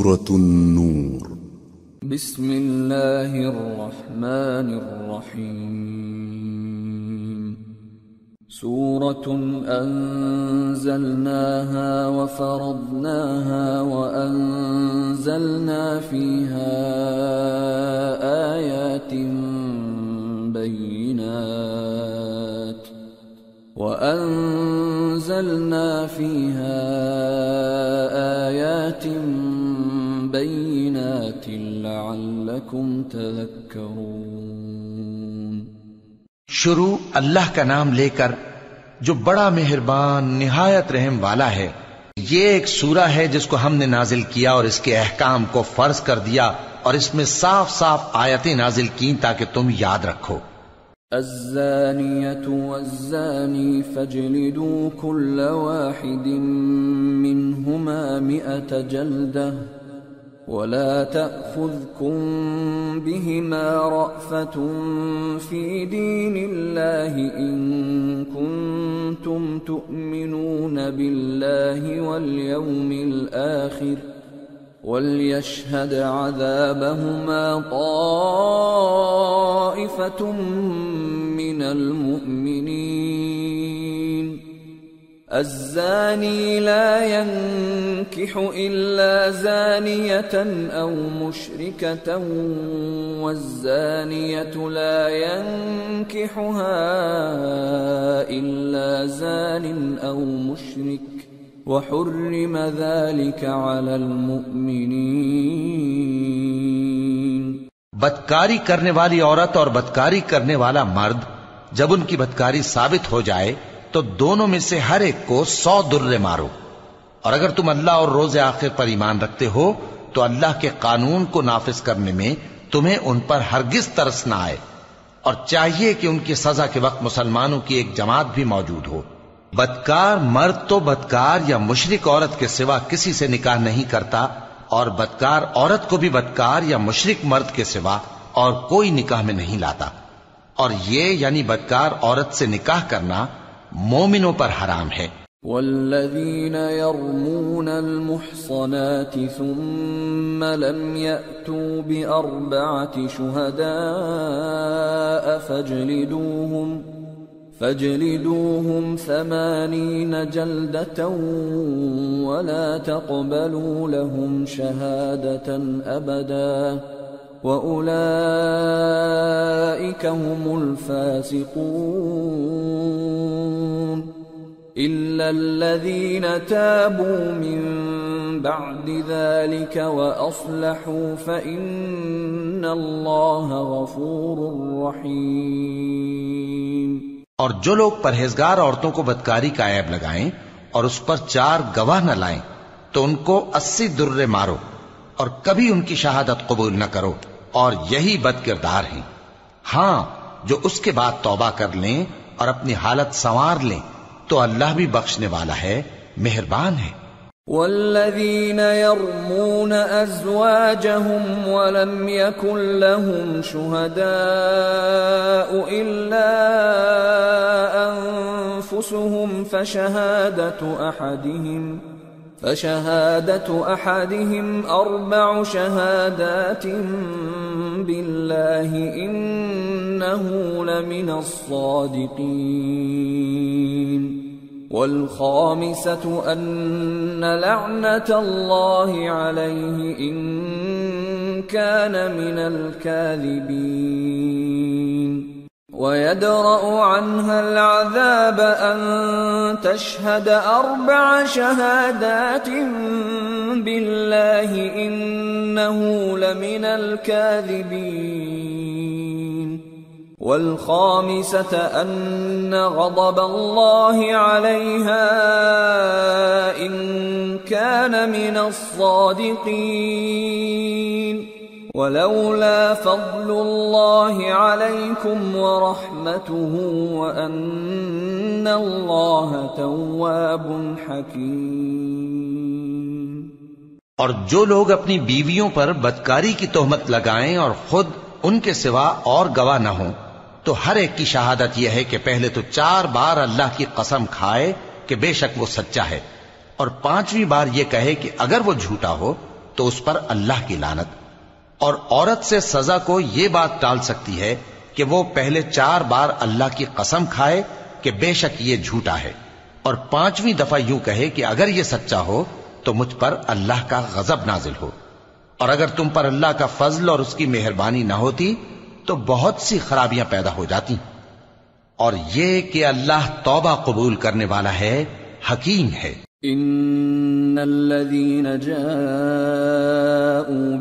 سورة النور. بسم الله الرحمن الرحيم. سورة أنزلناها وفرضناها وأنزلنا فيها آيات بينات لعلكم تذكرون. شروع اللہ کا نام لے کر جو بڑا مہربان نہایت رحم والا ہے. یہ ایک سورہ ہے جس کو ہم نے نازل کیا اور اس کے احکام کو فرض کر دیا اور اس میں صاف صاف آیتیں نازل کی تاکہ تم یاد رکھو. الزانية والزاني فاجلدوا كل واحد منهما 100 جلدة ولا تأخذكم بهما رأفة في دين الله إن كنتم تؤمنون بالله واليوم الآخر وليشهد عذابهما طائفة من المؤمنين. الزاني لا ينكح إلا زانية أو مشركة والزانية لا ينكحها إلا زان أو مشرك وحرم ذلك على المؤمنين. بدکاری کرنے والی عورت اور بدکاری کرنے والا مرد جب ان کی بدکاری ثابت ہو جائے تو دونوں میں سے ہر ایک کو 100 درے مارو. اور اگر تم اللہ اور روز آخر پر ایمان رکھتے ہو تو اللہ کے قانون کو نافذ کرنے میں تمہیں ان پر ہرگز ترس نہ آئے، اور چاہیے کہ ان کی سزا کے وقت مسلمانوں کی ایک جماعت بھی موجود ہو. بدکار مرد تو بدکار یا مشرک عورت کے سوا کسی سے نکاح نہیں کرتا، اور بدکار عورت کو بھی بدکار یا مشرک مرد کے سوا اور کوئی نکاح میں نہیں لاتا. اور یہ یعنی بدکار عورت سے نکاح کرنا مومنوں پر حرام ہے. والذین یرمون المحصنات ثم لم یأتوا بأربعة شهداء فاجلدوهم 80 جلدة ولا تقبلوا لهم شهادة أبدا وأولئك هم الفاسقون. إلا الذين تابوا من بعد ذلك وأصلحوا فإن الله غفور رحيم. اور جو لوگ پرہیزگار عورتوں کو بدکاری کا عیب لگائیں اور اس پر 4 گواہ نہ لائیں تو ان کو 80 درے مارو اور کبھی ان کی شہادت قبول نہ کرو، اور یہی بد کردار ہیں. ہاں جو اس کے بعد توبہ کر لیں اور اپنی حالت سنوار لیں تو اللہ بھی بخشنے والا ہے، مہربان ہے. والذین یرمون ازواجهم ولم يكن لهم شهداء الا انفسهم فشهادة احدهم 4 شهادات بالله انه لمن الصادقين. والخامسة أن لعنة الله عليه إن كان من الكاذبين. ويدرأ عنها العذاب أن تشهد 4 شهادات بالله إنه لمن الكاذبين. والخامسة أن غضب الله عليها إن كان من الصادقين. ولولا فضل الله عليكم ورحمته وأن الله تواب حكيم. اور جو لوگ اپنی بیویوں پر بدکاری کی تہمت لگائیں اور خود ان کے سوا اور گواہ نہ ہوں تو ہر ایک کی شہادت یہ ہے کہ پہلے تو 4 بار اللہ کی قسم کھائے کہ بے شک وہ سچا ہے، اور 5ویں بار یہ کہے کہ اگر وہ جھوٹا ہو تو اس پر اللہ کی لعنت۔ اور عورت سے سزا کو یہ بات ٹال سکتی ہے کہ وہ پہلے 4 بار اللہ کی قسم کھائے کہ بے شک یہ جھوٹا ہے، اور 5ویں دفعہ یوں کہے کہ اگر یہ سچا ہو تو مجھ پر اللہ کا غضب نازل ہو۔ اور اگر تم پر اللہ کا فضل اور اس کی مہربانی نہ ہوتی تو بہت سی خرابیاں پیدا ہو جاتی۔ اور یہ کہ اللہ توبہ قبول کرنے والا ہے، حکیم ہے۔ ان الذين جاءوا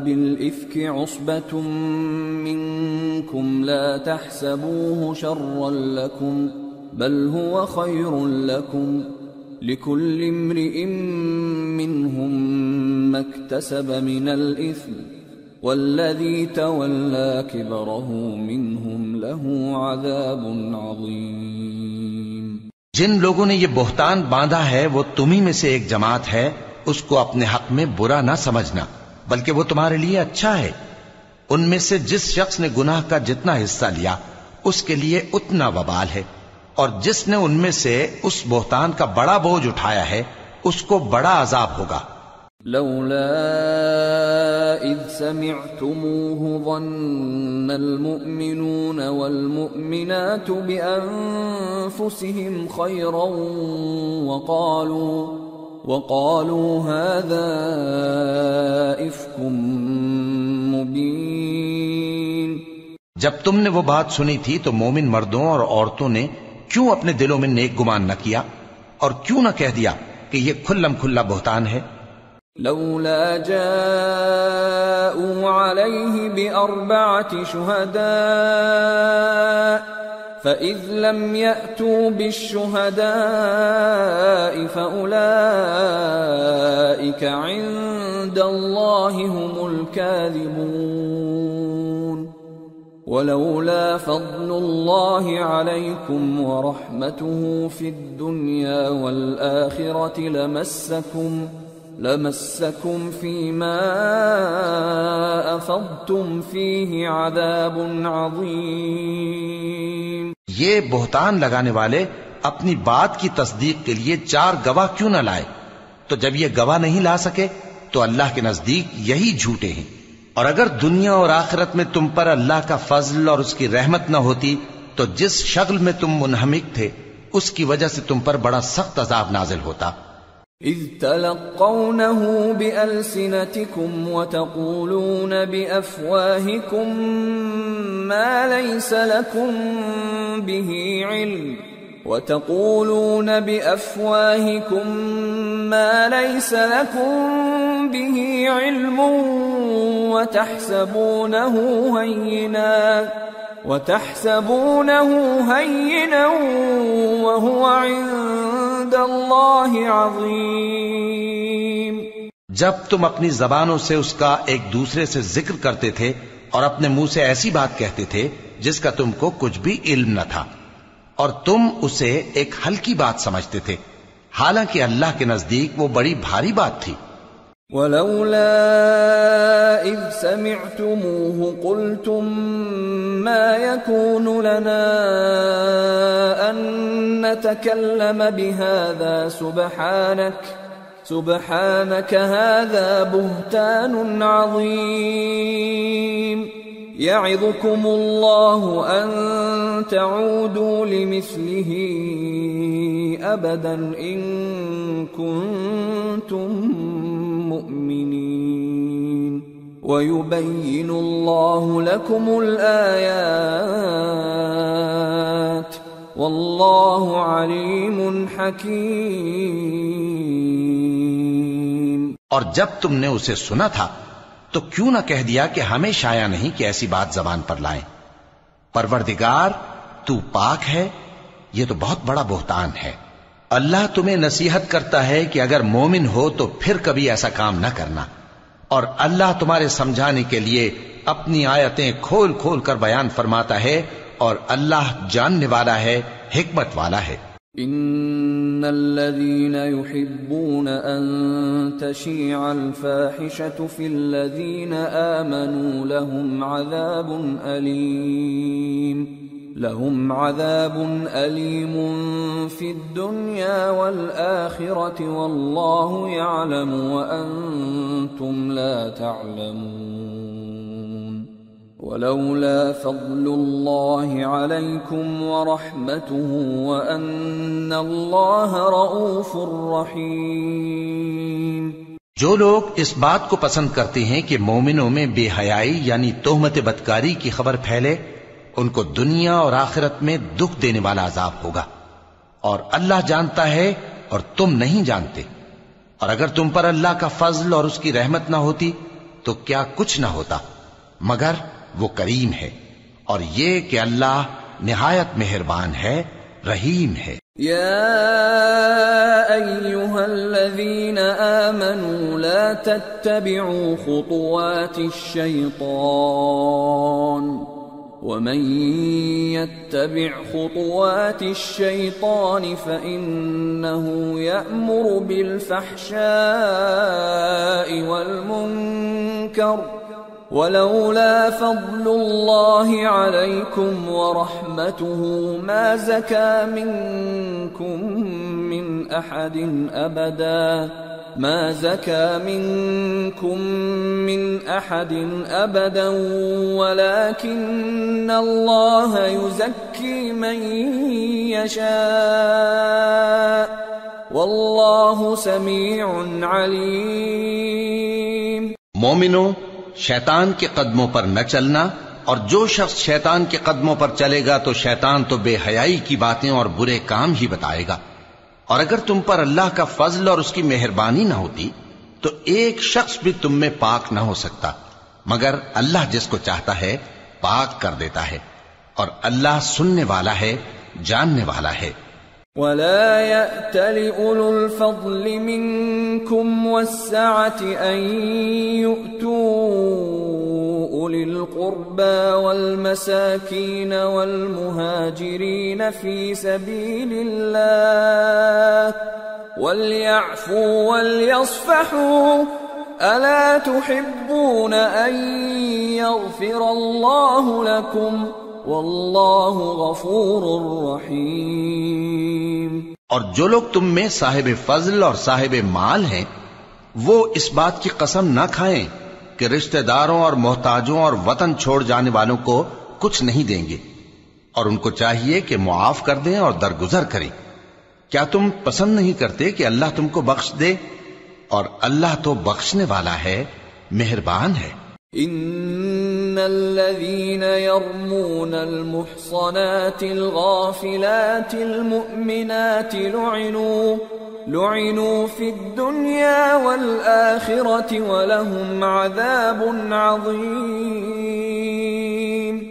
بالافك عصبة منكم لا تحسبوه شرا لكم بل هو خير لكم لكل امرئ منهم ما اكتسب من الاثم والذي تولى كبره منهم له عذاب عظيم۔ جن لوگوں نے یہ بہتان باندھا ہے وہ تمہیں میں سے ایک جماعت ہے، اس کو اپنے حق میں برا نہ سمجھنا بلکہ وہ تمہارے لیے اچھا ہے۔ ان میں سے جس شخص نے گناہ کا جتنا حصہ لیا اس کے لیے اتنا وبال ہے، اور جس نے ان میں سے اس بہتان کا بڑا بوجھ اٹھایا ہے اس کو بڑا عذاب ہوگا۔ لولا اذ سمعتموه ظن المؤمنون والمؤمنات بانفسهم خيرا وقالوا هذا افك مبين۔ جب تم نے وہ بات سنی تھی تو مومن مردوں اور عورتوں نے کیوں اپنے دلوں میں نیک گمان نہ کیا اور کیوں نہ کہہ دیا کہ یہ کھلم کھلا بہتان ہے؟ لولا جاءوا عليه بأربعة شهداء فإذ لم يأتوا بالشهداء فأولئك عند الله هم الكاذبون۔ ولولا فضل الله عليكم ورحمته في الدنيا والآخرة لمسكم فيما أفضتم فيه عذاب عظيم۔ یہ بہتان لگانے والے اپنی بات کی تصدیق کے لیے 4 گواہ کیوں نہ لائے؟ تو جب یہ گواہ نہیں لا سکے تو اللہ کے نزدیک یہی جھوٹے ہیں۔ اور اگر دنیا اور آخرت میں تم پر اللہ کا فضل اور اس کی رحمت نہ ہوتی تو جس شغل میں تم منہمک تھے اس کی وجہ سے تم پر بڑا سخت عذاب نازل ہوتا۔ اذ تلقونه بألسنتكم وتقولون بأفواهكم ما ليس لكم به علم وتحسبونه هينا وهو عند الله عظيم۔ جب تم اپنی زبانوں سے اس کا ایک دوسرے سے ذکر کرتے تھے اور اپنے منہ سے ایسی بات کہتے تھے جس کا تم کو کچھ بھی علم نہ تھا، اور تم اسے ایک ہلکی بات سمجھتے تھے، حالانکہ اللہ کے نزدیک وہ بڑی بھاری بات تھی۔ ولولا اذ سمعتموه قلتم ما يكون لنا ان نتكلم بهذا سبحانك هذا بهتان عظيم يعظكم الله ان تعودوا لمثله ابدا ان كنتم مؤمنين ويبين الله لكم الآيات والله عليم حكيم۔ اور جب تم نے اسے سنا تھا تو کیوں نہ کہہ دیا کہ ہمیں شایع نہیں کہ ایسی بات زبان پر لائیں؟ پروردگار تو پاک ہے، یہ تو بہت بڑا بہتان ہے۔ اللہ تمہیں نصیحت کرتا ہے کہ اگر مومن ہو تو پھر کبھی ایسا کام نہ کرنا، اور اللہ تمہارے سمجھانے کے لیے اپنی آیتیں کھول کھول کر بیان فرماتا ہے، اور اللہ جاننے والا ہے، حکمت والا ہے۔ ان الذين يحبون ان تشيع الفاحشة في الذين آمنوا لهم عذاب أليم لهم عذاب أليم في الدنيا والآخرة والله يعلم وأنتم لا تعلمون ولولا فضل الله عليكم ورحمته وأن الله رؤوف رحيم۔ جو لوگ اس بات کو پسند کرتے ہیں کہ مومنوں میں بے حیائی یعنی تہمت بدکاری کی خبر پھیلے، ان کو دنیا اور آخرت میں دکھ دینے والا عذاب ہوگا، اور اللہ جانتا ہے اور تم نہیں جانتے، اور اگر تم پر اللہ کا فضل اور اس کی رحمت نہ ہوتی تو کیا کچھ نہ ہوتا، مگر وہ کریم ہے، اور یہ کہ اللہ نہایت مہربان ہے، رحیم ہے۔ يا أيها الذين آمنوا لا تتبعوا خطوات الشيطان ومن يتبع خطوات الشيطان فإنه يأمر بالفحشاء والمنكر ولولا فضل الله عليكم ورحمته ما زكى منكم من أحد أبدا ولكن الله يزكي من يشاء والله سميع عليم۔ مومنوں، شیطان کے قدموں پر نہ چلنا، اور جو شخص شیطان کے قدموں پر چلے گا تو شیطان تو بے حیائی کی باتیں اور برے کام ہی بتائے گا، اور اگر تم پر اللہ کا فضل اور اس کی مہربانی نہ ہوتی تو ایک شخص بھی تم میں پاک نہ ہو سکتا، مگر اللہ جس کو چاہتا ہے پاک کر دیتا ہے، اور اللہ سننے والا ہے، جاننے والا ہے۔ ولا يأتل أولو الفضل منكم والسعة أن يؤتوا أولي القربى والمساكين والمهاجرين في سبيل الله وليعفوا وليصفحوا ألا تحبون أن يغفر الله لكم واللہ غفور رحیم۔ اور جو لوگ تم میں صاحب فضل اور صاحب مال ہیں وہ اس بات کی قسم نہ کھائیں کہ رشتہ داروں اور محتاجوں اور وطن چھوڑ جانے والوں کو کچھ نہیں دیں گے، اور ان کو چاہیے کہ معاف کر دیں اور درگزر کریں۔ کیا تم پسند نہیں کرتے کہ اللہ تم کو بخش دے؟ اور اللہ تو بخشنے والا ہے، مہربان ہے۔ ان الذين يرمون المحصنات الغافلات المؤمنات لعنوا في الدنيا والآخرة ولهم عذاب عظيم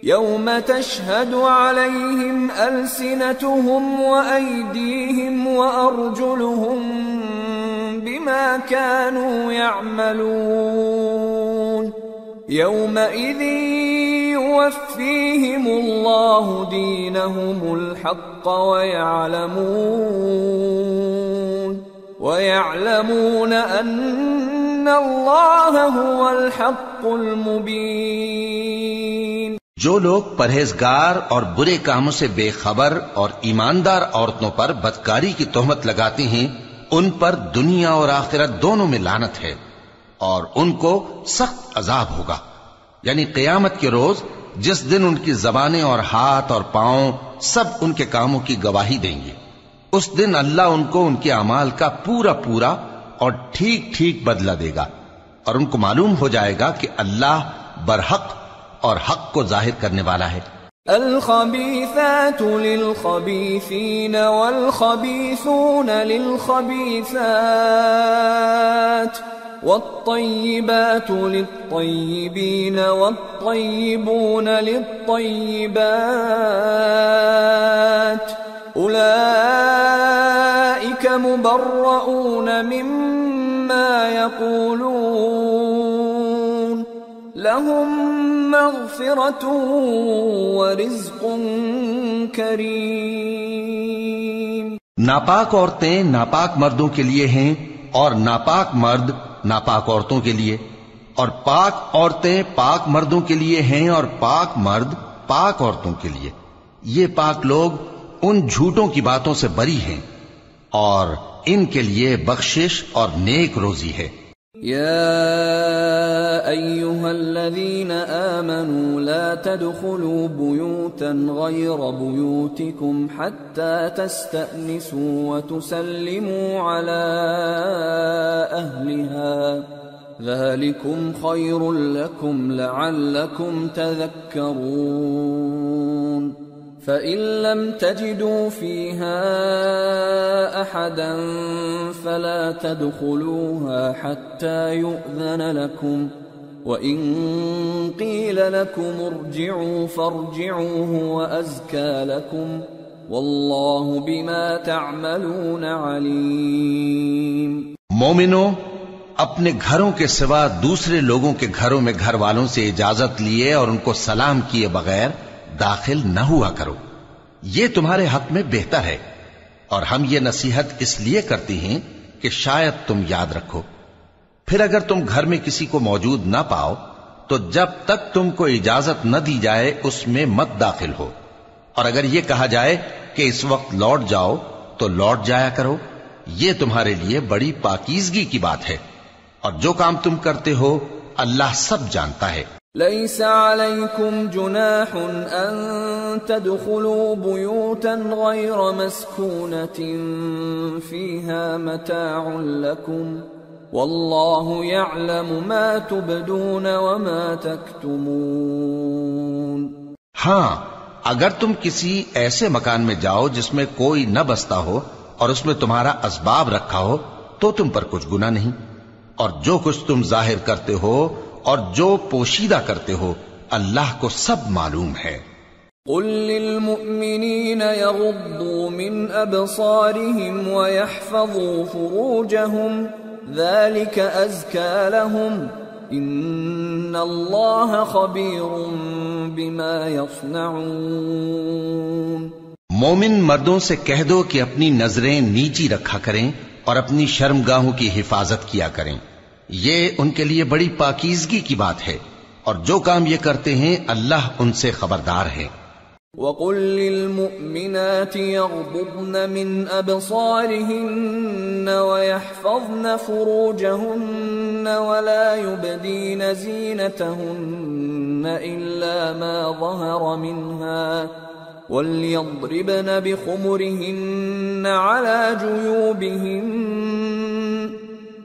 يوم تشهد عليهم ألسنتهم وأيديهم وأرجلهم بما كانوا يعملون يومئذ يوفيهم الله دينهم الحق ويعلمون أن الله هو الحق المبين۔ جو لوگ پرہیزگار اور برے کاموں سے بے خبر اور ایماندار عورتوں پر بدکاری کی تہمت لگاتے ہیں ان پر دنیا اور آخرت دونوں میں لعنت ہے، اور ان کو سخت عذاب ہوگا، یعنی قیامت کے روز جس دن ان کی زبانیں اور ہاتھ اور پاؤں سب ان کے کاموں کی گواہی دیں گے۔ اس دن اللہ ان کو ان کے اعمال کا پورا پورا اور ٹھیک ٹھیک بدلہ دے گا، اور ان کو معلوم ہو جائے گا کہ اللہ برحق اور حق کو ظاہر کرنے والا ہے۔ الخبيثات للخبيثين والخبيثون للخبيثات والطيبات للطيبين والطيبون للطيبات أولئك مبرؤون مما يقولون لهم مغفرة ورزق کریم۔ ناپاک عورتیں ناپاک مردوں کے لیے ہیں، اور ناپاک مرد ناپاک عورتوں کے لیے، اور پاک عورتیں پاک مردوں کے لیے ہیں، اور پاک مرد پاک عورتوں کے لیے۔ یہ پاک لوگ ان جھوٹوں کی باتوں سے بری ہیں اور ان کے لیے بخشش اور نیک روزی ہے۔ يا أيها الذين آمنوا لا تدخلوا بيوتا غير بيوتكم حتى تستأنسوا وتسلموا على أهلها ذلكم خير لكم لعلكم تذكرون فإن لم تجدوا فيها أحدا فلا تدخلوها حتى يؤذن لكم وإن قيل لكم ارجعوا فارجعوا هو أزكى لكم والله بما تعملون عليم۔ مومنو، اپنے گھروں کے سوا دوسرے لوگوں کے گھروں میں گھر والوں سے اجازت لیے اور ان کو سلام کیے بغیر داخل نہ ہوا کرو، یہ تمہارے حق میں بہتر ہے، اور ہم یہ نصیحت اس لیے کرتی ہیں کہ شاید تم یاد رکھو۔ پھر اگر تم گھر میں کسی کو موجود نہ پاؤ تو جب تک تم کو اجازت نہ دی جائے اس میں مت داخل ہو، اور اگر یہ کہا جائے کہ اس وقت لوٹ جاؤ تو لوٹ جایا کرو، یہ تمہارے لیے بڑی پاکیزگی کی بات ہے، اور جو کام تم کرتے ہو اللہ سب جانتا ہے۔ ليس عليكم جناح أن تدخلوا بيوتا غير مسكونة فيها متاع لكم والله يعلم ما تبدون وما تكتمون۔ ہاں، اگر تم کسی ایسے مکان میں جاؤ جس میں کوئی نہ بستا ہو اور اس میں تمہارا اسباب رکھا ہو تو تم پر کچھ گناہ نہیں، اور جو کچھ تم ظاہر کرتے ہو اور جو پوشیدہ کرتے ہو اللہ کو سب معلوم ہے۔ قل للمؤمنين يغضوا من أبصارهم ويحفظوا فروجهم ذلك أزكى لهم إن الله خبير بما يصنعون۔ مومن مردوں سے کہہ دو کہ اپنی نظریں نیچی رکھا کریں اور اپنی شرمگاہوں کی حفاظت کیا کریں، یہ ان کے لیے بڑی پاکیزگی کی بات ہے، اور جو کام یہ کرتے ہیں اللہ ان سے خبردار ہے۔ وَقُل لِّلْمُؤْمِنَاتِ يَغْضُضْنَ مِنْ أَبْصَارِهِنَّ وَيَحْفَظْنَ فُرُوجَهُنَّ وَلَا يُبْدِينَ زِينَتَهُنَّ إِلَّا مَا ظَهَرَ مِنْهَا وَلْيَضْرِبْنَ بِخُمُرِهِنَّ عَلَى جُيُوبِهِنَّ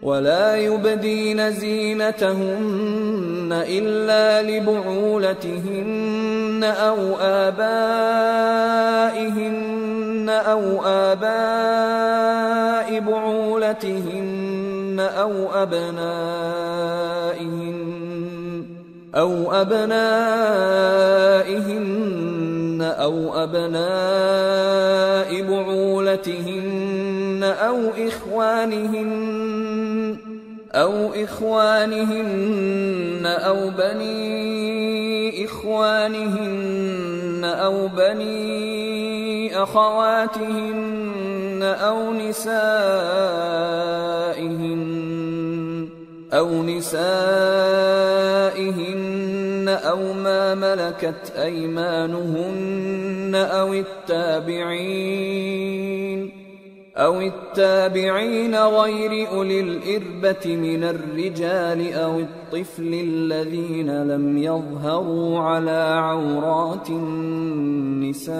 ولا يبدين زينتهن إلا لبعولتهن أو آبائهن أو آباء بعولتهن أو أبنائهن أو أبناء بعولتهن أو إخوانهن أو بني إخوانهن أو بني أخواتهن أو نسائهن أو ما ملكت أيمانهن أو التابعين غير أولي الإربة من الرجال أو الطفل الذين لم يظهروا على عورات النساء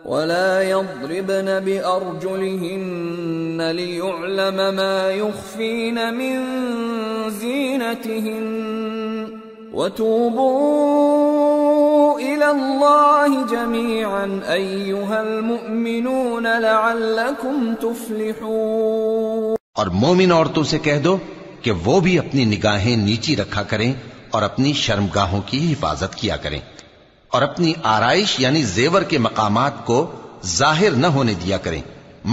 ولا يضربن بأرجلهن ليعلم ما يخفين من زينتهن وتوبوا إلى الله جميعا أيها المؤمنون لعلكم تفلحون۔ اور مومن عورتوں سے کہہ دو کہ وہ بھی اپنی نگاہیں نیچی رکھا کریں اور اپنی شرمگاہوں کی حفاظت کیا کریں، اور اپنی آرائش یعنی زیور کے مقامات کو ظاہر نہ ہونے دیا کریں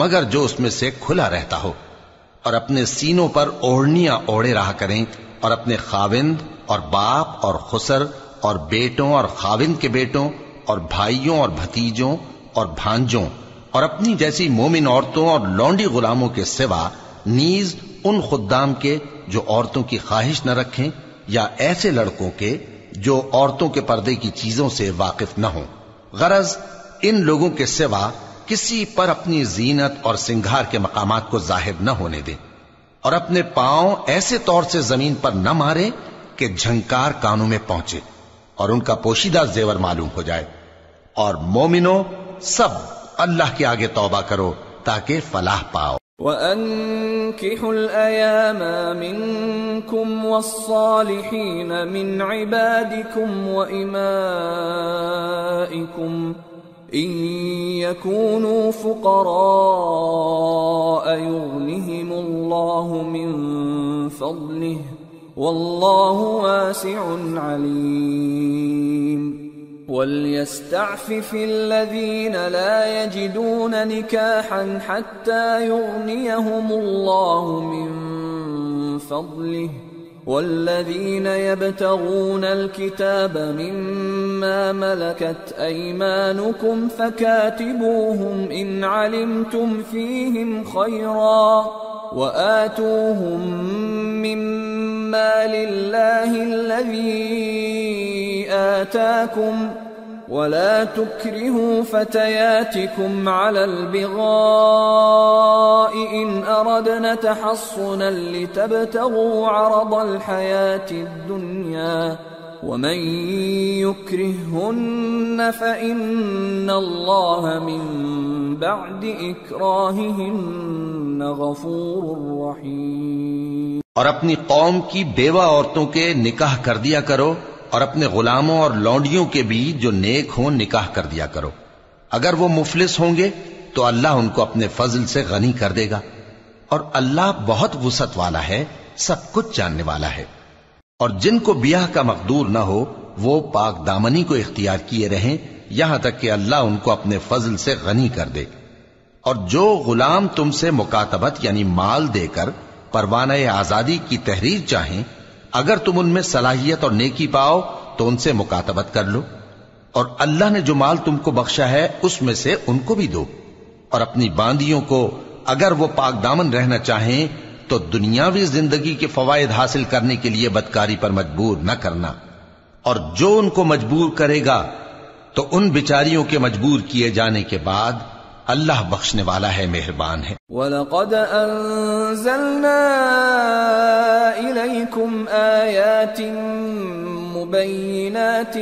مگر جو اس میں سے کھلا رہتا ہو، اور اپنے سینوں پر اوڑھنیاں اوڑھے رہا کریں، اور اپنے خاوند اور باپ اور خسر اور بیٹوں اور خاوند کے بیٹوں اور بھائیوں اور بھتیجوں اور بھانجوں اور اپنی جیسی مومن عورتوں اور لونڈی غلاموں کے سوا نیز ان خدام کے جو عورتوں کی خواہش نہ رکھیں، یا ایسے لڑکوں کے جو عورتوں کے پردے کی چیزوں سے واقف نہ ہوں، غرض ان لوگوں کے سوا کسی پر اپنی زینت اور سنگھار کے مقامات کو ظاہر نہ ہونے دیں، اور اپنے پاؤں ایسے طور سے زمین پر نہ مارے کہ جھنکار کانوں میں پہنچے اور ان کا پوشیدہ زیور معلوم ہو جائے۔ اور مومنو، سب اللہ کے آگے توبہ کرو تاکہ فلاح پاؤ۔ وَأَنكِحُوا الْأَيَامَ مِنكُمْ وَالصَّالِحِينَ مِنْ عِبَادِكُمْ وَإِمَائِكُمْ إِن يَكُونُوا فُقَرَاءَ يُغْنِهِمُ اللَّهُ مِنْ فَضْلِهِ وَاللَّهُ وَاسِعٌ عَلِيمٌ وَلْيَسْتَعْفِفِ الَّذِينَ لَا يَجِدُونَ نِكَاحًا حَتَّى يُغْنِيَهُمُ اللَّهُ مِنْ فَضْلِهِ وَالَّذِينَ يَبْتَغُونَ الْكِتَابَ مِمَّا مَلَكَتْ أَيْمَانُكُمْ فَكَاتِبُوهُمْ إِنْ عَلِمْتُمْ فِيهِمْ خَيْرًا وَآتُوهُمْ مِمَّا لِلَّهِ الَّذِي آتَاكُمْ وَلَا تُكْرِهُوا فَتَيَاتِكُمْ عَلَى الْبِغَاءِ إِنْ أَرَدْنَ تَحَصُّنًا لِتَبْتَغُوا عَرَضَ الْحَيَاةِ الدُّنْيَا وَمَنْ يُكْرِههُّنَّ فَإِنَّ اللَّهَ مِنْ بَعْدِ إِكْرَاهِهِنَّ غَفُورٌ رَحِيمٌ۔ اور اپنی قوم کی بیوہ عورتوں کے نکاح کر دیا کرو، اور اپنے غلاموں اور لونڈیوں کے بھی جو نیک ہوں نکاح کر دیا کرو۔ اگر وہ مفلس ہوں گے تو اللہ ان کو اپنے فضل سے غنی کر دے گا، اور اللہ بہت وسعت والا ہے، سب کچھ جاننے والا ہے۔ اور جن کو بیاہ کا مقدور نہ ہو وہ پاک دامنی کو اختیار کیے رہیں یہاں تک کہ اللہ ان کو اپنے فضل سے غنی کر دے۔ اور جو غلام تم سے مکاتبت یعنی مال دے کر پروانہ آزادی کی تحریر چاہیں، اگر تم ان میں صلاحیت اور نیکی پاؤ تو ان سے مکاتبت کر لو، اور اللہ نے جو مال تم کو بخشا ہے اس میں سے ان کو بھی دو۔ اور اپنی باندیوں کو اگر وہ پاک دامن رہنا چاہیں تو دنیاوی زندگی کے فوائد حاصل کرنے کے لیے بدکاری پر مجبور نہ کرنا، اور جو ان کو مجبور کرے گا تو ان بیچاریوں کے مجبور کیے جانے کے بعد اللہ بخشنے والا ہے، مہربان ہے۔ وَلَقَدْ أَنزَلْنَا إِلَيْكُمْ آيَاتٍ مُبَيِّنَاتٍ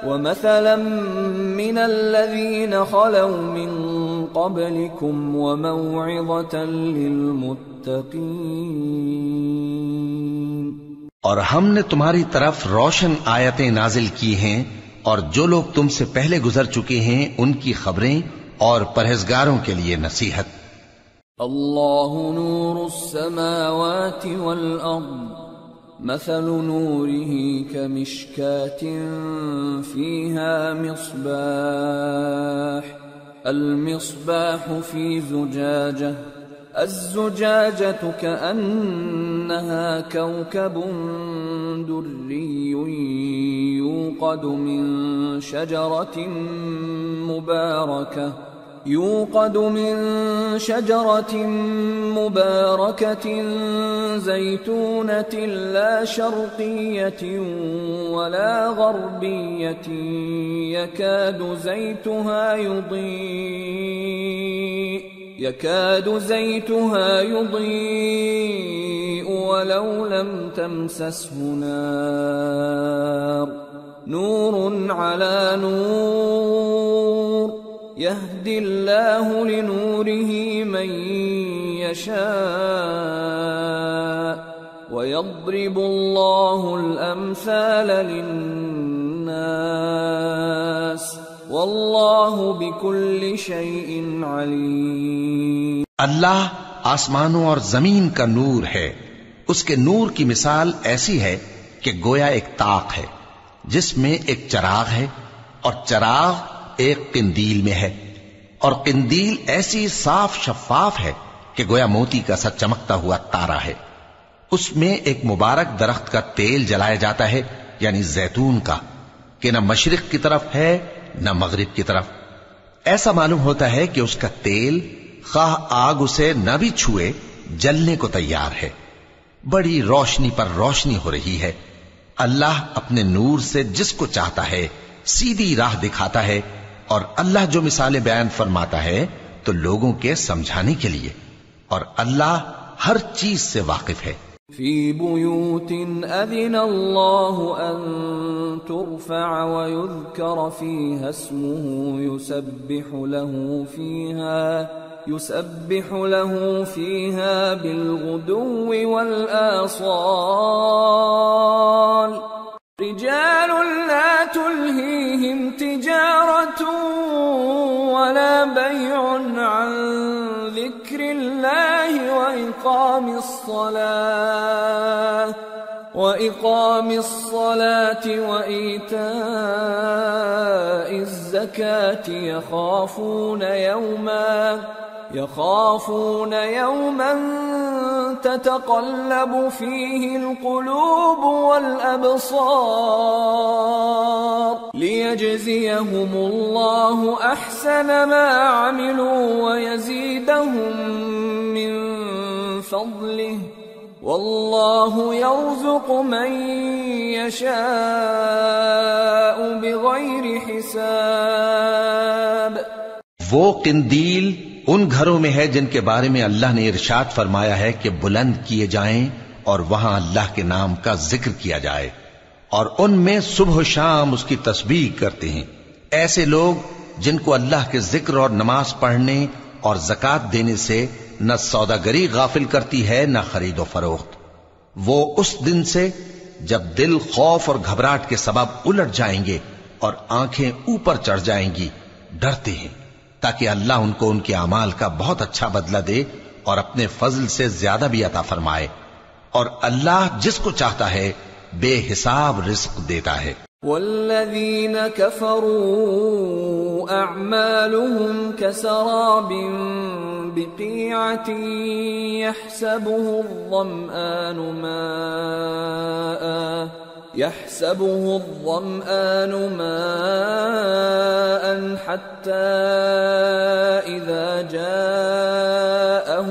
وَمَثَلًا مِّنَ الَّذِينَ خَلَوْا مِن قَبْلِكُمْ وَمَوْعِظَةً لِّلْمُتَّقِينَ۔ اور ہم نے تمہاری طرف روشن آیتیں نازل کی ہیں، اور جو لوگ تم سے پہلے گزر چکے ہیں ان کی خبریں اور پرہیزگاروں کے لیے نصیحت۔ اللہ نور السماوات والارض مثل نوره كمشكاة فيها مصباح المصباح في زجاجة الزجاجة كأنها كوكب دري يوقد من شجرة مباركة زيتونة لا شرقية ولا غربية يكاد زيتها يضيء ولو لم تمسسه نار نور على نور يهدي الله لنوره من يشاء ويضرب الله الأمثال للناس واللہ بکل شیء علیم۔ اللہ آسمانوں اور زمین کا نور ہے، اس کے نور کی مثال ایسی ہے کہ گویا ایک طاق ہے جس میں ایک چراغ ہے، اور چراغ ایک قندیل میں ہے، اور قندیل ایسی صاف شفاف ہے کہ گویا موتی کا سا چمکتا ہوا تارا ہے۔ اس میں ایک مبارک درخت کا تیل جلایا جاتا ہے، یعنی زیتون کا، کہ نہ مشرق کی طرف ہے نہ مغرب کی طرف۔ ایسا معلوم ہوتا ہے کہ اس کا تیل خواہ آگ اسے نہ بھی چھوئے جلنے کو تیار ہے، بڑی روشنی پر روشنی ہو رہی ہے، اللہ اپنے نور سے جس کو چاہتا ہے سیدھی راہ دکھاتا ہے، اور اللہ جو مثالیں بیان فرماتا ہے تو لوگوں کے سمجھانے کے لیے، اور اللہ ہر چیز سے واقف ہے۔ فی بیوت اذن اللہ ان ترفع ویذکر فیہا اسمہ يسبح له فيها بالغدو والآصال رجال لا تلهيهم تجارة ولا بيع عن ذكر الله وإقام الصلاة وإيتاء الزكاة يخافون يوما تتقلب فيه القلوب والأبصار ليجزيهم الله أحسن ما عملوا ويزيدهم من فضله والله يرزق من يشاء بغير حساب۔ وہ قندیل ان گھروں میں ہے جن کے بارے میں اللہ نے ارشاد فرمایا ہے کہ بلند کیے جائیں اور وہاں اللہ کے نام کا ذکر کیا جائے، اور ان میں صبح و شام اس کی تسبیح کرتے ہیں۔ ایسے لوگ جن کو اللہ کے ذکر اور نماز پڑھنے اور زکوٰۃ دینے سے نہ سوداگری غافل کرتی ہے نہ خرید و فروخت، وہ اس دن سے جب دل خوف اور گھبراہٹ کے سبب الٹ جائیں گے اور آنکھیں اوپر چڑھ جائیں گی ڈرتے ہیں، تاکہ اللہ ان کو ان کے اعمال کا بہت اچھا بدلہ دے اور اپنے فضل سے زیادہ بھی عطا فرمائے، اور اللہ جس کو چاہتا ہے بے حساب رزق دیتا ہے۔ والذین کفروا اعمالهم كسراب بقيعة يحسبه الظمآن ماء حتى إذا جاءه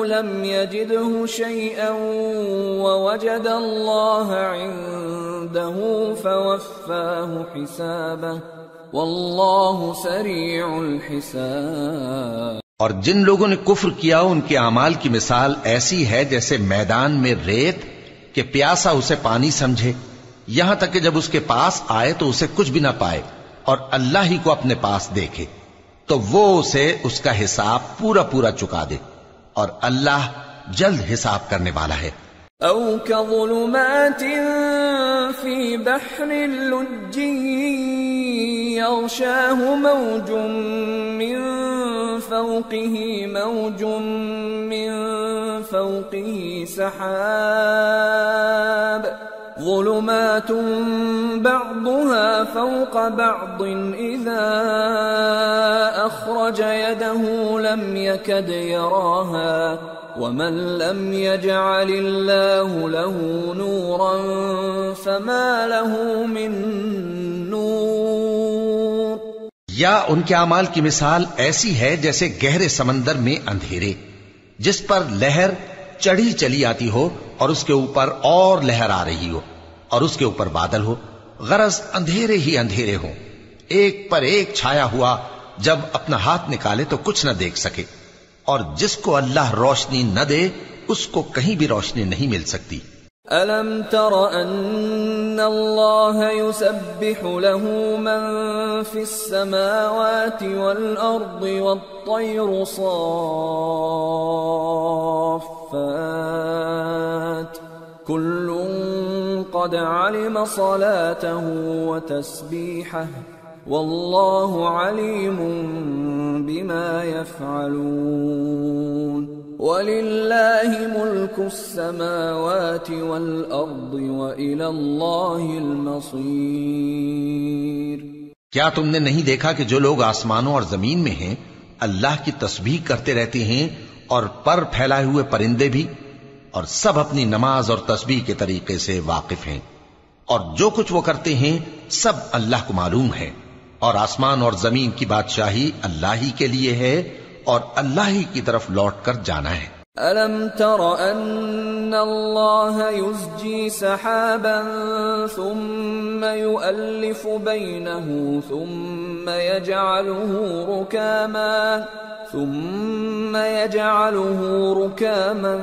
لم يجده شيئا ووجد الله عنده فوفاه حسابه واللہ سریع الحساب۔ اور جن لوگوں نے کفر کیا ان کے اعمال کی مثال ایسی ہے جیسے میدان میں ریت کہ پیاسا اسے پانی سمجھے، یہاں تک کہ جب اس کے پاس آئے تو اسے کچھ بھی نہ پائے اور اللہ ہی کو اپنے پاس دیکھے تو وہ اسے اس کا حساب پورا پورا چکا دے، اور اللہ جلد حساب کرنے والا ہے۔ او كظلمات في بحر لجي يغشاه موج من فوقه سحاب ظلمات بعضها فوق بعض إذا أخرج يده لم يكد يراها ومن لم يجعل الله له نورا فما له من نور۔ یا ان کے اعمال کی مثال ایسی ہے جیسے گہرے سمندر میں اندھیرے جس پر لہر چڑھی چلی آتی ہو اور اس کے اوپر اور لہر آ رہی ہو اور اس کے اوپر بادل ہو، غرض اندھیرے ہی اندھیرے ہوں، ایک پر ایک چھایا ہوا، جب اپنا ہاتھ نکالے تو کچھ نہ دیکھ سکے، اور جس کو اللہ روشنی نہ دے اس کو کہیں بھی روشنی نہیں مل سکتی۔ أَلَمْ تَرَ أَنَّ اللَّهَ يُسَبِّحُ لَهُ مَن فِي السَّمَاوَاتِ وَالْأَرْضِ وَالطَّيْرُ صَافَّاتٍ كُلٌّ قَدْ عَلِمَ صَلَاتَهُ وَتَسْبِيحَهُ وَاللَّهُ عَلِيمٌ بِمَا يَفْعَلُونَ وَلِلَّهِ مُلْكُ السَّمَاوَاتِ وَالْأَرْضِ وَإِلَى اللَّهِ الْمَصِيرُ۔ کیا تم نے نہیں دیکھا کہ جو لوگ آسمانوں اور زمین میں ہیں اللہ کی تسبیح کرتے رہتے ہیں، اور پر پھیلائے ہوئے پرندے بھی، اور سب اپنی نماز اور تسبیح کے طریقے سے واقف ہیں، اور جو کچھ وہ کرتے ہیں سب اللہ کو معلوم ہے، اور آسمان اور زمین کی بادشاہی اللہ ہی کے لیے ہے، اور اللہ ہی کی طرف لوٹ کر جانا ہے۔ أَلَمْ تَرَ أَنَّ اللَّهَ يُزْجِي سَحَابًا ثُمَّ يُؤَلِّفُ بَيْنَهُ ثُمَّ يَجْعَلُهُ رُكَامًا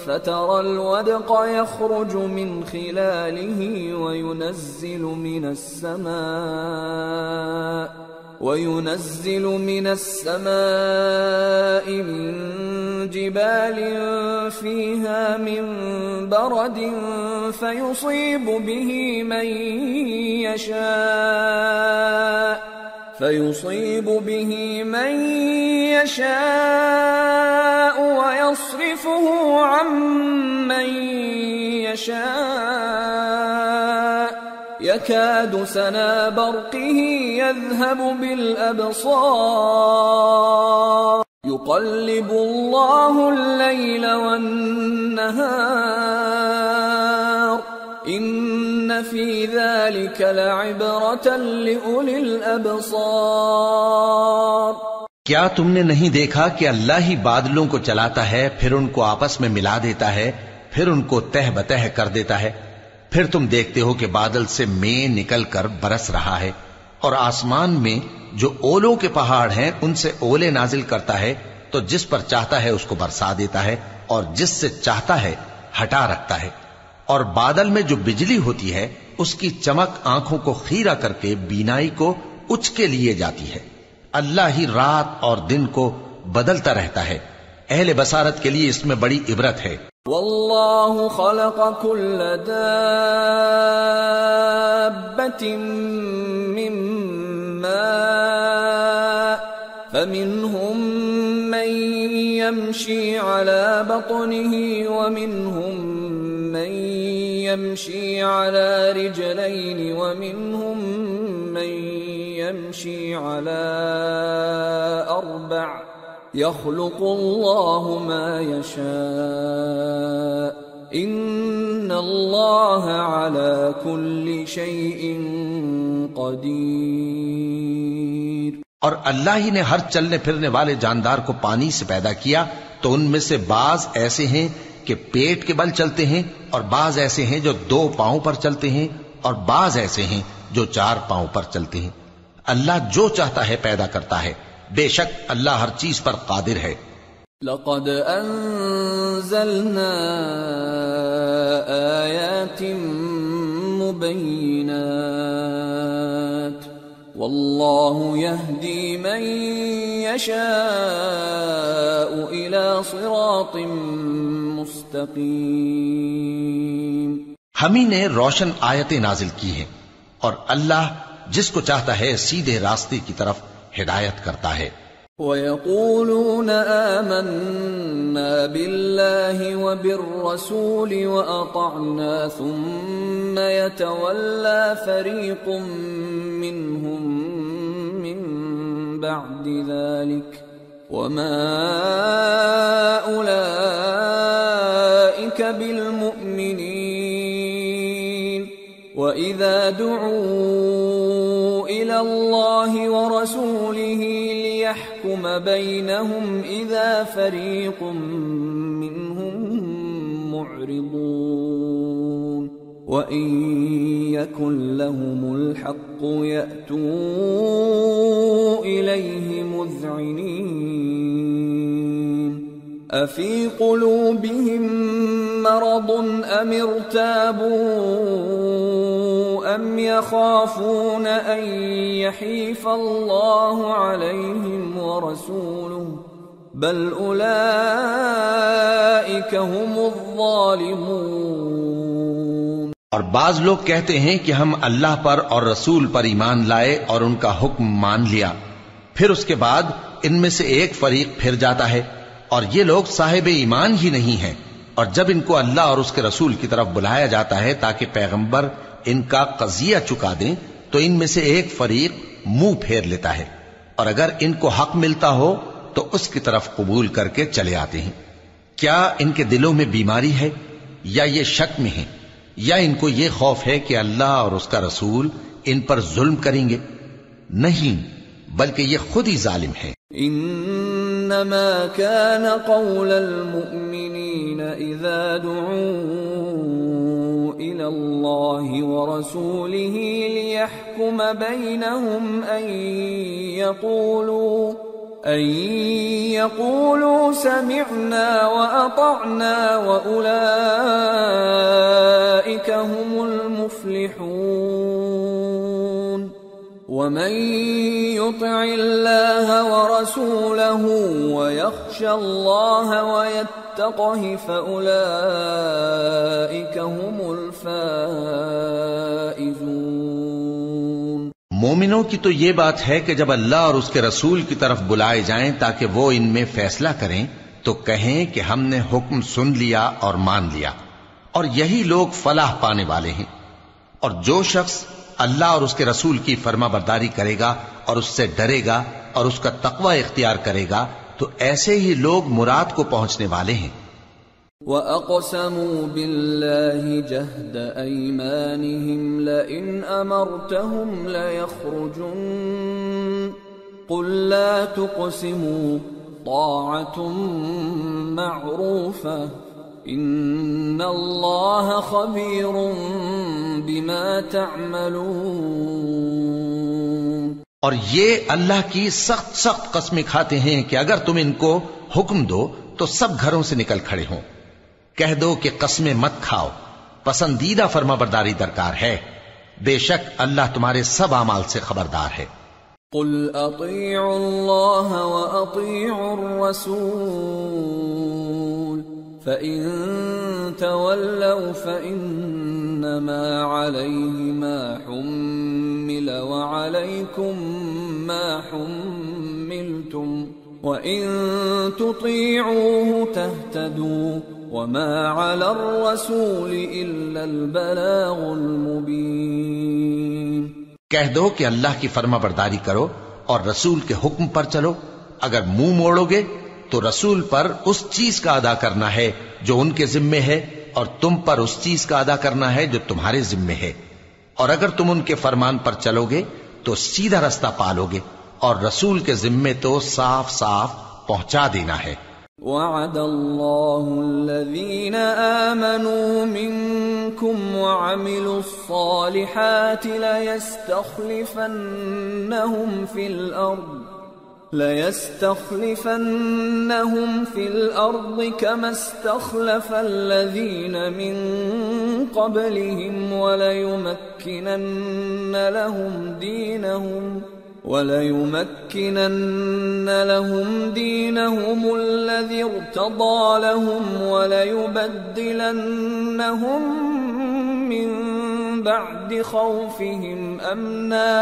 فَتَرَى الْوَدْقَ يَخْرُجُ مِنْ خِلَالِهِ وينزل من السماء من جبال فيها من برد فيصيب به من يشاء ويصرفه عن من يشاء يكاد سنا برقه يذهب بالأبصار يقلب الله الليل والنهار إن في ذلك لعبرة لأولي الأبصار۔ کیا تم نے نہیں دیکھا کہ اللہ ہی بادلوں کو چلاتا ہے، پھر ان کو آپس میں ملا دیتا ہے، پھر ان کو تہ بتہ کر دیتا ہے، پھر تم دیکھتے ہو کہ بادل سے مے نکل کر برس رہا ہے، اور آسمان میں جو اولوں کے پہاڑ ہیں ان سے اولے نازل کرتا ہے، تو جس پر چاہتا ہے اس کو برسا دیتا ہے اور جس سے چاہتا ہے ہٹا رکھتا ہے۔ اور بادل میں جو بجلی ہوتی ہے اس کی چمک آنکھوں کو خیرہ کر کے بینائی کو اچکے لیے جاتی ہے۔ اللہ ہی رات اور دن کو بدلتا رہتا ہے، اہل بصارت کے لیے اس میں بڑی عبرت ہے۔ واللہ خلق كل دابة من ماء فمنهم من يمشي على بطنه ومنهم من يمشي على رجلين ومنهم من يمشي على أربع يخلق الله ما يشاء إن الله على كل شيء قدير۔ اور اللہ ہی نے ہر چلنے پھرنے والے جاندار کو پانی سے پیدا کیا، تو ان میں سے بعض ایسے ہیں کہ پیٹ کے بل چلتے ہیں، اور بعض ایسے ہیں جو 2 پاؤں پر چلتے ہیں، اور بعض ایسے ہیں جو 4 پاؤں پر چلتے ہیں۔ اللہ جو چاہتا ہے پیدا کرتا ہے، بے شک اللہ ہر چیز پر قادر ہے۔ لقد انزلنا آیات مبینات واللہ یہدی من یشاء الى صراط مستقیم۔ ہم ہی نے روشن آیتیں نازل کی ہیں، اور اللہ جس کو چاہتا ہے سیدھے راستے کی طرف ہدایت کرتا ہے۔ وَيَقُولُونَ آمَنَّا بِاللَّهِ وَبِالرَّسُولِ وَأَطَعْنَا ثُمَّ يَتَوَلَّى فَرِيقٌ مِّنْهُمْ مِّن بَعْدِ ذَلِكَ وَمَا أُولَئِكَ بِالْمُؤْمِنِينَ وَإِذَا دُعُوا إِلَى اللَّهِ وَرَسُولِهِ لِيَحْكُمَ بَيْنَهُمْ إِذَا فَرِيقٌ مِّنْهُمْ مُعْرِضُونَ وَإِن يَكُن لَّهُمُ الْحَقُّ يَأْتُوا إِلَيْهِ مُذْعِنِينَ أَفِي قُلُوبِهِم مَّرَضٌ أَمِ ارْتَابُوا أَمْ يَخَافُونَ أَن يَحِيفَ اللَّهُ عَلَيْهِمْ وَرَسُولُهُ بَلْ أُولَئِكَ هُمُ الظَّالِمُونَ۔ اور بعض لوگ کہتے ہیں کہ ہم اللہ پر اور رسول پر ایمان لائے اور ان کا حکم مان لیا، پھر اس کے بعد ان میں سے ایک فریق پھر جاتا ہے، اور یہ لوگ صاحب ایمان ہی نہیں ہیں، اور جب ان کو اللہ اور اس کے رسول کی طرف بلایا جاتا ہے تاکہ پیغمبر ان کا قضیہ چکا دیں، تو ان میں سے ایک فریق منہ پھیر لیتا ہے، اور اگر ان کو حق ملتا ہو تو اس کی طرف قبول کر کے چلے آتے ہیں۔ کیا ان کے دلوں میں بیماری ہے، یا یہ شک میں ہیں، یا ان کو یہ خوف ہے کہ اللہ اور اس کا رسول ان پر ظلم کریں گے؟ نہیں، بلکہ یہ خود ہی ظالم ہیں۔ ان إنما كان قول المؤمنين إذا دعوا إلى الله ورسوله ليحكم بينهم أن يقولوا سمعنا وأطعنا وأولئك هم المفلحون ومن يطع الله ورسوله ويخشى الله ويتقه فأولئك هم الفائزون۔ مومنوں کی تو یہ بات ہے کہ جب اللہ اور اس کے رسول کی طرف بلائے جائیں تاکہ وہ ان میں فیصلہ کریں تو کہیں کہ ہم نے حکم سن لیا اور مان لیا، اور یہی لوگ فلاح پانے والے ہیں۔ اور جو شخص اللہ اور اس کے رسول کی فرما برداری کرے گا اور اس سے ڈرے گا اور اس کا تقوی اختیار کرے گا تو ایسے ہی لوگ مراد کو پہنچنے والے ہیں۔ وَأَقْسَمُوا بِاللَّهِ جَهْدَ أَيْمَانِهِمْ لَئِنْ أَمَرْتَهُمْ لَيَخْرُجُنَّ قُلْ لَا تُقْسِمُوا طَاعَةٌ مَّعْرُوفَةٌ إِنَّ اللَّهَ خَبِيرٌ بِمَا تَعْمَلُونَ۔ اور یہ اللہ کی سخت سخت قسمیں کھاتے ہیں کہ اگر تم ان کو حکم دو تو سب گھروں سے نکل کھڑے ہوں۔ کہہ دو کہ قسمیں مت کھاؤ، پسندیدہ فرما برداری درکار ہے، بے شک اللہ تمہارے سب اعمال سے خبردار ہے۔ قل اطیعوا اللہ واطیعوا الرسول فإن تولوا فإنما عليه ما حمل وعليكم ما حملتم وَإِن تُطِيعُوهُ تَهْتَدُوا وَمَا عَلَى الرَّسُولِ إِلَّا الْبَلَاغُ الْمُبِينُ۔ کہہ دو کہ اللہ کی فرما برداری کرو اور رسول کے حکم پر چلو، اگر منہ موڑو گے تو رسول پر اس چیز کا ادا کرنا ہے جو ان کے ذمے ہے اور تم پر اس چیز کا ادا کرنا ہے جو تمہارے ذمے ہے، اور اگر تم ان کے فرمان پر چلو گے تو سیدھا رستہ پالو گے، اور رسول کے ذمے تو صاف صاف پہنچا دینا ہے۔ وعد اللہ الذین آمنوا منکم وعملوا الصالحات لَيَسْتَخْلِفَنَّهُمْ فِي الْأَرْضِ كَمَا اسْتَخْلَفَ الَّذِينَ مِنْ قَبْلِهِمْ وَلَيُمَكِّنَنَّ لَهُمْ دِينَهُمُ الَّذِي ارْتَضَىٰ لَهُمْ وَلَيُبَدِّلَنَّهُمْ مِنْ بَعْدِ خَوْفِهِمْ أَمْنًا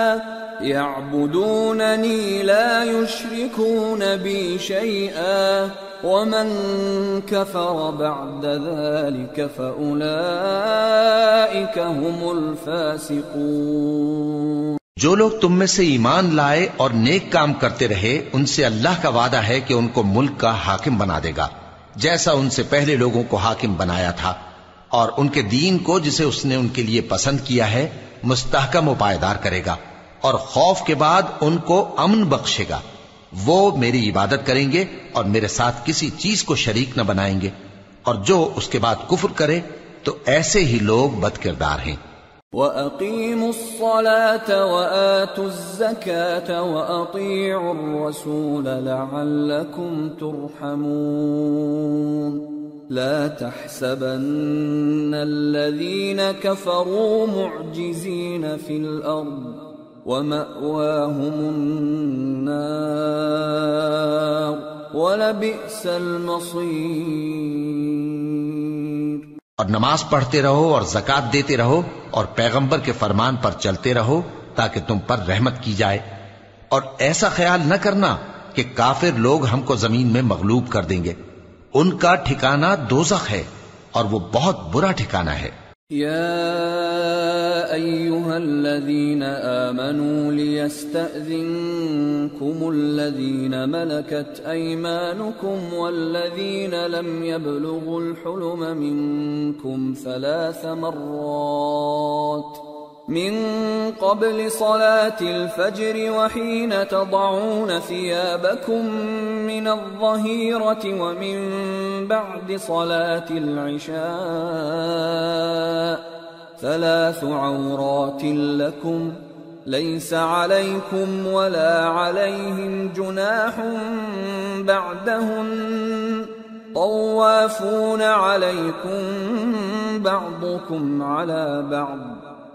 يَعْبُدُونَنِي لَا يُشْرِكُونَ بِي شَيْئًا وَمَنْ كَفَرَ بَعْدَ ذَلِكَ فَأُولَئِكَ هُمُ الْفَاسِقُونَ۔ جو لوگ تم میں سے ایمان لائے اور نیک کام کرتے رہے ان سے اللہ کا وعدہ ہے کہ ان کو ملک کا حاکم بنا دے گا، جیسا ان سے پہلے لوگوں کو حاکم بنایا تھا، اور ان کے دین کو جسے اس نے ان کے لیے پسند کیا ہے مستحکم و پائیدار کرے گا، اور خوف کے بعد ان کو امن بخشے گا۔ وہ میری عبادت کریں گے اور میرے ساتھ کسی چیز کو شریک نہ بنائیں گے، اور جو اس کے بعد کفر کرے تو ایسے ہی لوگ بد کردار ہیں۔ وَأَقِيمُوا الصَّلَاةَ وَآتُوا الزَّكَاةَ وَأَطِيعُوا الرَّسُولَ لَعَلَّكُمْ تُرْحَمُونَ لَا تَحْسَبَنَّ الَّذِينَ كَفَرُوا مُعْجِزِينَ فِي الْأَرْضِ وَمَأْوَاهُمُ النَّارُ وَلَبِئْسَ الْمَصِيرُ۔ اور نماز پڑھتے رہو اور زکوٰۃ دیتے رہو اور پیغمبر کے فرمان پر چلتے رہو تاکہ تم پر رحمت کی جائے، اور ایسا خیال نہ کرنا کہ کافر لوگ ہم کو زمین میں مغلوب کر دیں گے، ان کا ٹھکانہ دوزخ ہے اور وہ بہت برا ٹھکانہ ہے۔ یا ایھا الذین آمنوا لیستأذنکم الذین ملکت ایمانکم والذین لم یبلغوا الحلم منکم 3 مرات من قبل صلاة الفجر وحين تضعون ثيابكم من الظهيرة ومن بعد صلاة العشاء 3 عورات لكم ليس عليكم ولا عليهم جناح بعدهن طوافون عليكم بعضكم على بعض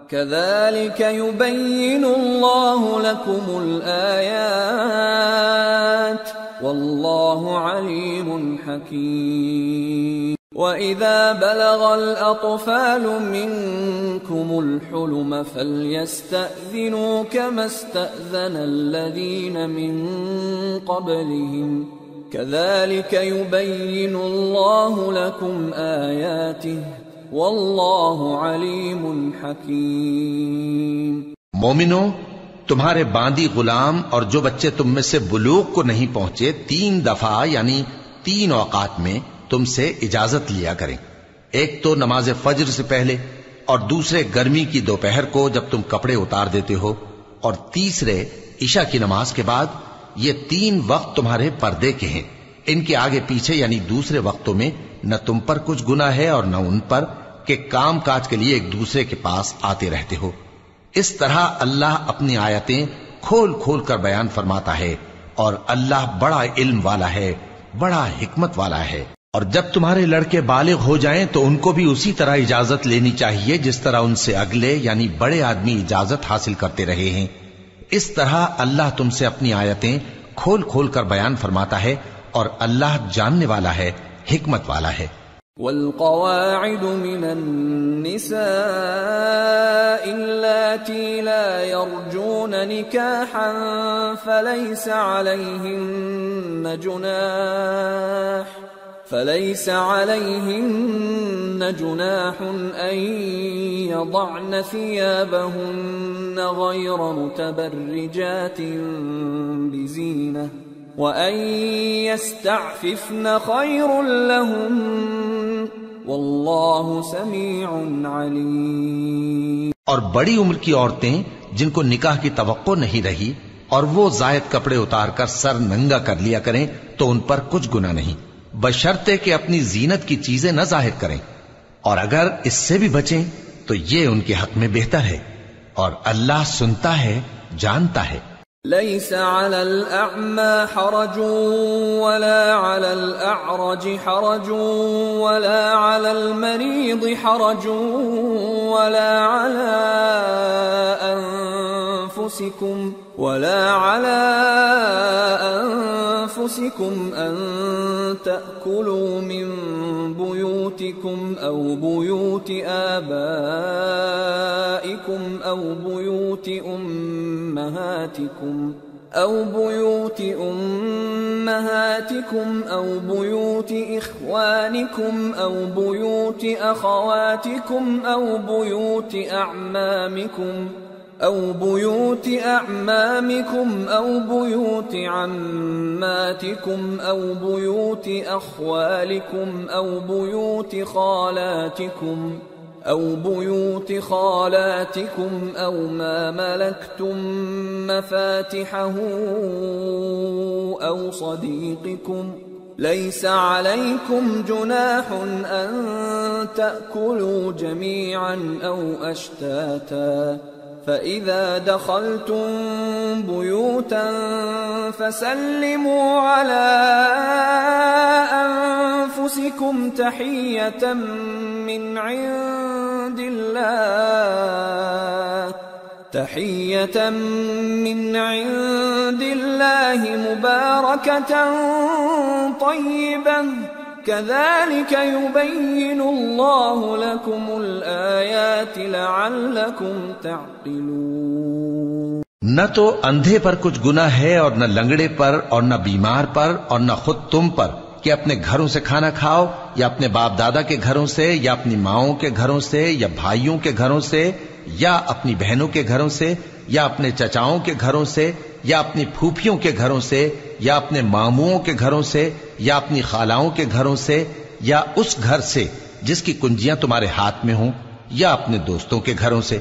كذلك يبين الله لكم الآيات والله عليم حكيم وإذا بلغ الأطفال منكم الحلم فليستأذنوا كما استأذن الذين من قبلهم كذلك يبين الله لكم آياته واللہ علیم حکیم۔ مومنو، تمہارے باندی غلام اور جو بچے تم میں سے بلوغ کو نہیں پہنچے 3 دفعہ یعنی 3 اوقات میں تم سے اجازت لیا کریں، ایک تو نماز فجر سے پہلے، اور دوسرے گرمی کی دوپہر کو جب تم کپڑے اتار دیتے ہو، اور تیسرے عشاء کی نماز کے بعد۔ یہ 3 وقت تمہارے پردے کے ہیں، ان کے آگے پیچھے یعنی دوسرے وقتوں میں نہ تم پر کچھ گناہ ہے اور نہ ان پر کہ کام کاج کے لیے ایک دوسرے کے پاس آتے رہتے ہو۔ اس طرح اللہ اپنی آیتیں کھول کھول کر بیان فرماتا ہے، اور اللہ بڑا علم والا ہے، بڑا حکمت والا ہے۔ اور جب تمہارے لڑکے بالغ ہو جائیں تو ان کو بھی اسی طرح اجازت لینی چاہیے جس طرح ان سے اگلے یعنی بڑے آدمی اجازت حاصل کرتے رہے ہیں۔ اس طرح اللہ تم سے اپنی آیتیں کھول کھول کر بیان فرماتا ہے، اور اللہ جاننے والا ہے، حکمت والا ہے۔ والقواعد من النساء اللاتي لا يرجون نكاحا فليس عليهن جناح أن يضعن ثيابهن غير متبرجات بزينة وَأَن يَسْتَعْفِفْنَ خَيْرٌ لَهُمْ وَاللَّهُ سَمِيعٌ عَلِيمٌ۔ اور بڑی عمر کی عورتیں جن کو نکاح کی توقع نہیں رہی اور وہ زائد کپڑے اتار کر سر ننگا کر لیا کریں تو ان پر کچھ گناہ نہیں، بشرطے کہ اپنی زینت کی چیزیں نہ ظاہر کریں، اور اگر اس سے بھی بچیں تو یہ ان کے حق میں بہتر ہے، اور اللہ سنتا ہے، جانتا ہے۔ ليس على الأعمى حرج ولا على الأعرج حرج ولا على المريض حرج ولا على أنفسكم أن تأكلوا من بيوتكم أو بيوت آبائكم أو بيوت أمهاتكم أو بيوت إخوانكم أو بيوت أخواتكم أو بيوت أعمامكم أو بيوت عماتكم أو بيوت أخوالكم أو بيوت خالاتكم أو ما ملكتم مفاتحه أو صديقكم ليس عليكم جناح أن تأكلوا جميعا أو أشتاتا فإذا دخلتم بيوتا فسلموا على أنفسكم تحية من عند الله مباركة طيبة كذلك يبين الله لكم الآيات لعلكم تعقلون۔ نہ تو اندھے پر کچھ گناہ ہے اور نہ لنگڑے پر اور نہ بیمار پر اور نہ خود تم پر کہ اپنے گھروں سے کھانا کھاؤ، یا اپنے باپ دادا کے گھروں سے، یا اپنی ماؤں کے گھروں سے، یا بھائیوں کے گھروں سے، یا اپنی بہنوں کے گھروں سے، یا اپنے چچاؤں کے گھروں سے، یا اپنی پھوپھیوں کے گھروں سے، یا اپنے ماموؤں کے گھروں سے، یا اپنی خالاؤں کے گھروں سے، یا اس گھر سے جس کی کنجیاں تمہارے ہاتھ میں ہوں، یا اپنے دوستوں کے گھروں سے۔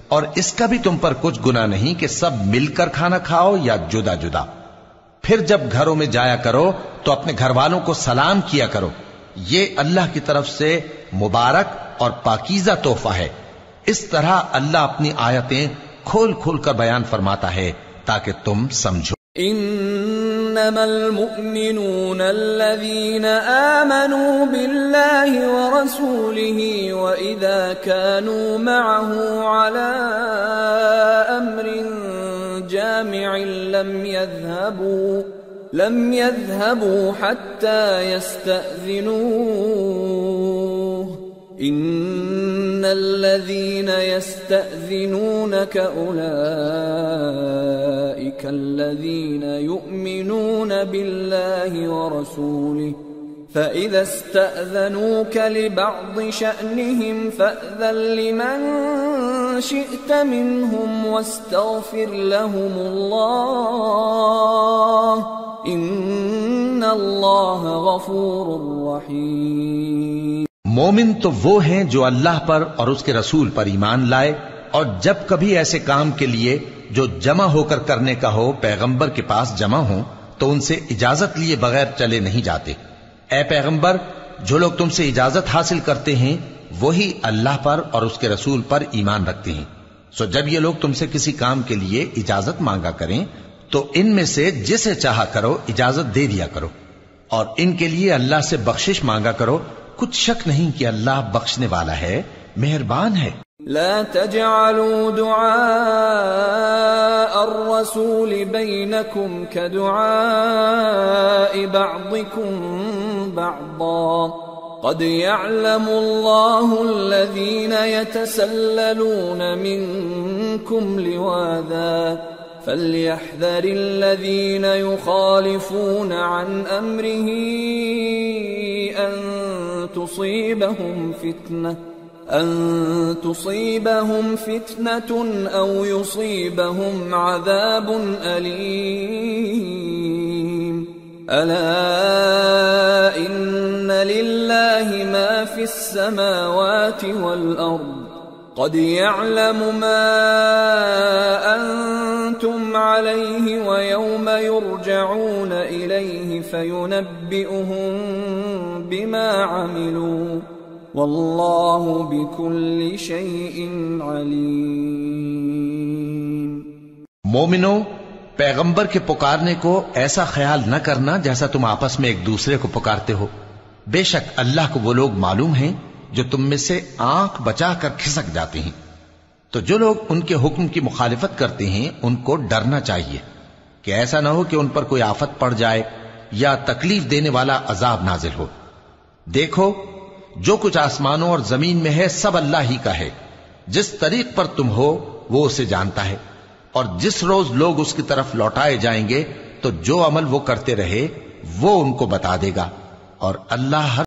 اور اس کا بھی تم پر کچھ گناہ نہیں کہ سب مل کر کھانا کھاؤ یا جدا جدا۔ پھر جب گھروں میں جایا کرو تو اپنے گھر والوں کو سلام کیا کرو، یہ اللہ کی طرف سے مبارک اور پاکیزہ تحفہ ہے۔ اس طرح اللہ اپنی آیتیں کھول کھول کر بیان فرماتا ہے تاکہ تم سمجھو۔ انما المؤمنون الذين آمنوا بالله ورسوله واذا كانوا معه على امر جامع لم يذهبوا حتى يستأذنوه ان الذين يستأذنونك اولئك الذين يؤمنون بالله ورسوله فإذا استأذنوك لبعض شأنهم فأذن لمن شئت منهم واستغفر لهم الله إن الله غفور رحيم۔ مومن تو وہ ہیں جو اللہ پر اور اس کے رسول پر ایمان لائے، اور جب کبھی ایسے کام کے لیے جو جمع ہو کر کرنے کا ہو پیغمبر کے پاس جمع ہوں تو ان سے اجازت لیے بغیر چلے نہیں جاتے۔ اے پیغمبر، جو لوگ تم سے اجازت حاصل کرتے ہیں وہی اللہ پر اور اس کے رسول پر ایمان رکھتے ہیں، سو جب یہ لوگ تم سے کسی کام کے لیے اجازت مانگا کریں تو ان میں سے جسے چاہا کرو اجازت دے دیا کرو، اور ان کے لیے اللہ سے بخشش مانگا کرو، کچھ شک نہیں کہ اللہ بخشنے والا ہے، مہربان ہے۔ لا تجعلوا دعاء الرسول بينكم كدعاء بعضكم بعضا قد يعلم الله الذين يتسللون منكم لواذا فليحذر الذين يخالفون عن أمره أن تصيبهم فتنة أو يصيبهم عذاب أليم ألا إن لله ما في السماوات والأرض قد يعلم ما أنتم عليه ويوم يرجعون إليه فينبئهم بما عملوا واللہ بكل شیء علیم۔ مومنو، پیغمبر کے پکارنے کو ایسا خیال نہ کرنا جیسا تم آپس میں ایک دوسرے کو پکارتے ہو، بے شک اللہ کو وہ لوگ معلوم ہیں جو تم میں سے آنکھ بچا کر کھسک جاتے ہیں، تو جو لوگ ان کے حکم کی مخالفت کرتے ہیں ان کو ڈرنا چاہیے کہ ایسا نہ ہو کہ ان پر کوئی آفت پڑ جائے یا تکلیف دینے والا عذاب نازل ہو۔ دیکھو، جو کچھ آسمانوں اور زمین میں ہے سب اللہ ہی کا ہے، جس طریق پر تم ہو وہ اسے جانتا ہے، اور جس روز لوگ اس کی طرف لوٹائے جائیں گے تو جو عمل وہ کرتے رہے وہ ان کو بتا دے گا، اور اللہ ہر